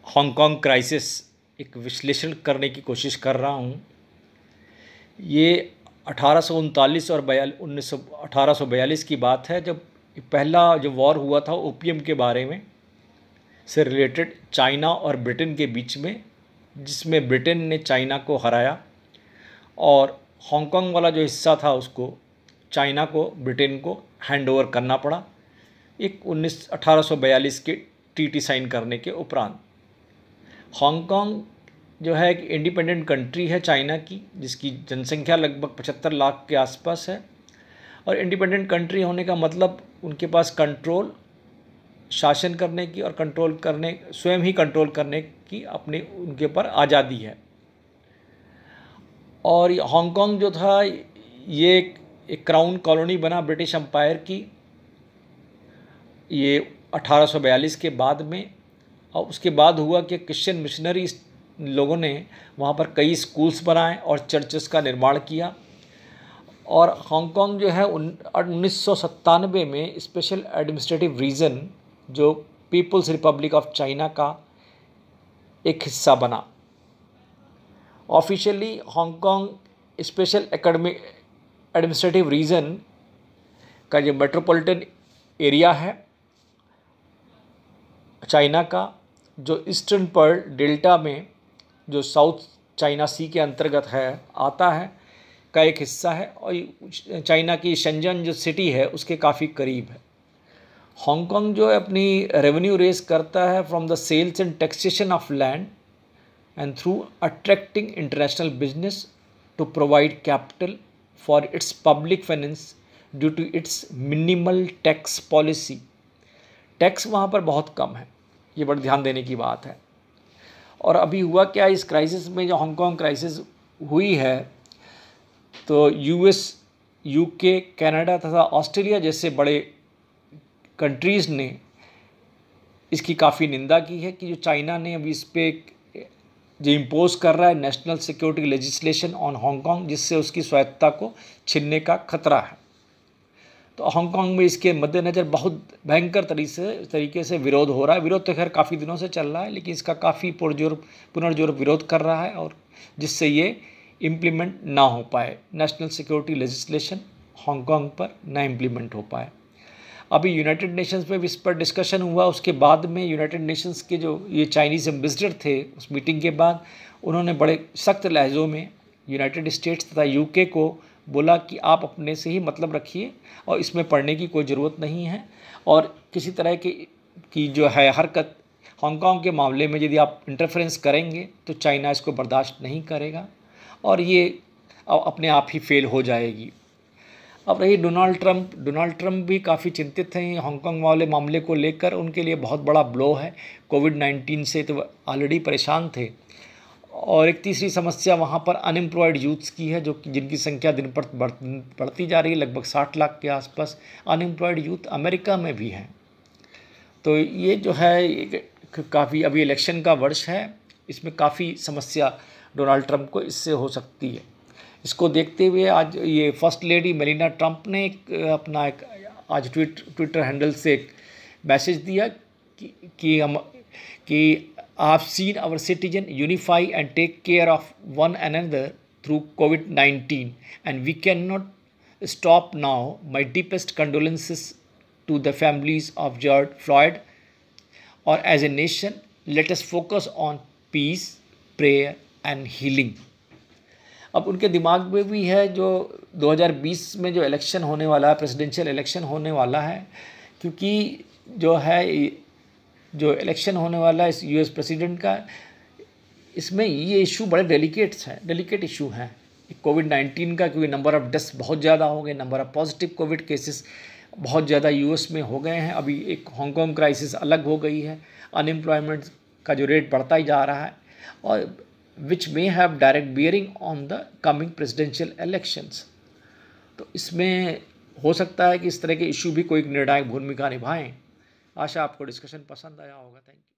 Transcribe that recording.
Hong Kong crisis एक विश्लेषण करने की कोशिश कर रहा हूँ। ये 1839 और 1842 की बात है, जब पहला जो वॉर हुआ था ओपियम के बारे में से रिलेटेड चाइना और ब्रिटेन के बीच में, जिसमें ब्रिटेन ने चाइना को हराया और हांगकांग वाला जो हिस्सा था उसको चाइना को ब्रिटेन को हैंड ओवर करना पड़ा एक 1842 के टीटी साइन करने के उपरांत। हांगकांग जो है एक इंडिपेंडेंट कंट्री है चाइना की, जिसकी जनसंख्या लगभग 75 लाख के आसपास है। और इंडिपेंडेंट कंट्री होने का मतलब उनके पास कंट्रोल, शासन करने की और कंट्रोल करने, स्वयं ही कंट्रोल करने की अपनी उनके ऊपर आज़ादी है। और हांगकांग जो था ये एक क्राउन कॉलोनी बना ब्रिटिश एम्पायर की, ये 1842 के बाद में। और उसके बाद हुआ कि क्रिश्चियन मिशनरी लोगों ने वहाँ पर कई स्कूल्स बनाए और चर्चेस का निर्माण किया। और हांगकांग जो है 1997 में स्पेशल एडमिनिस्ट्रेटिव रीजन, जो पीपल्स रिपब्लिक ऑफ चाइना का एक हिस्सा बना। Officially Hong Kong special administrative region का जो मेट्रोपॉलिटन एरिया है चाइना का, जो ईस्टर्न पर्ल डेल्टा में, जो साउथ चाइना सी के अंतर्गत है आता है, का एक हिस्सा है। और चाइना की शेंजन जो सिटी है उसके काफ़ी करीब है। हांगकांग जो है अपनी रेवेन्यू रेज करता है from the sales and taxation of land and through attracting international business to provide capital for its public finance due to its minimal tax policy. Tax वहाँ पर बहुत कम है, ये बड़ा ध्यान देने की बात है। और अभी हुआ क्या, इस क्राइसिस में जो हांगकांग क्राइसिस हुई है, तो यूएस, यूके, कनाडा तथा ऑस्ट्रेलिया जैसे बड़े कंट्रीज़ ने इसकी काफ़ी निंदा की है कि जो चाइना ने अभी इस पर जो इम्पोज कर रहा है national security legislation on Hong Kong, जिससे उसकी स्वायत्तता को छीनने का खतरा है। तो हांगकांग में इसके मद्देनज़र बहुत भयंकर तरीके से विरोध हो रहा है। विरोध तो खैर काफ़ी दिनों से चल रहा है, लेकिन इसका काफ़ी पुनर्जोर विरोध कर रहा है, और जिससे ये इम्प्लीमेंट ना हो पाए, नेशनल सिक्योरिटी लेजिस्लेशन हांगकांग पर ना इम्प्लीमेंट हो पाए। अभी यूनाइटेड नेशंस में भी इस पर डिस्कशन हुआ। उसके बाद में यूनाइटेड नेशंस के जो ये चाइनीज़ एम्बेसडर थे, उस मीटिंग के बाद उन्होंने बड़े सख्त लहज़ों में यूनाइटेड स्टेट्स तथा यूके को बोला कि आप अपने से ही मतलब रखिए और इसमें पढ़ने की कोई ज़रूरत नहीं है। और किसी तरह की जो है हरकत हांगकांग के मामले में यदि आप इंटरफेरेंस करेंगे तो चाइना इसको बर्दाश्त नहीं करेगा और ये अपने आप ही फेल हो जाएगी। अब रही डोनाल्ड ट्रंप भी काफ़ी चिंतित हैं हांगकांग वाले मामले को लेकर। उनके लिए बहुत बड़ा ब्लो है। कोविड-19 से तो ऑलरेडी परेशान थे। और एक तीसरी समस्या वहाँ पर अनएम्प्लॉयड यूथ्स की है, जो कि जिनकी संख्या दिन पर बढ़ती जा रही है। लगभग 60 लाख के आसपास अनएम्प्लॉयड यूथ अमेरिका में भी हैं। तो ये जो है काफ़ी, अभी इलेक्शन का वर्ष है, इसमें काफ़ी समस्या डोनाल्ड ट्रंप को इससे हो सकती है। इसको देखते हुए आज ये फर्स्ट लेडी मेलिना ट्रंप ने एक आज ट्विटर हैंडल से एक मैसेज दिया कि I've seen our citizen unify and take care of one another through COVID-19 and we cannot stop now. My deepest condolences to the families of George Floyd. Or as a nation, let us focus on peace, prayer and healing. अब उनके दिमाग में भी है जो 2020 में जो election होने वाला है, प्रेसिडेंशियल इलेक्शन होने वाला है, क्योंकि जो इलेक्शन होने वाला है इस यूएस प्रेसिडेंट का, इसमें ये इशू बड़े डेलिकेट इशू हैं कोविड-19 का, क्योंकि नंबर ऑफ़ डेथ्स बहुत ज़्यादा हो गए, number of positive Covid cases बहुत ज़्यादा यूएस में हो गए हैं। अभी एक हांगकांग क्राइसिस अलग हो गई है, अनएम्प्लॉयमेंट का जो रेट बढ़ता ही जा रहा है, और which may have direct bearing on the coming presidential elections. तो इसमें हो सकता है कि इस तरह के इशू भी कोई निर्णायक भूमिका निभाएं। आशा आपको डिस्कशन पसंद आया होगा। Thank you.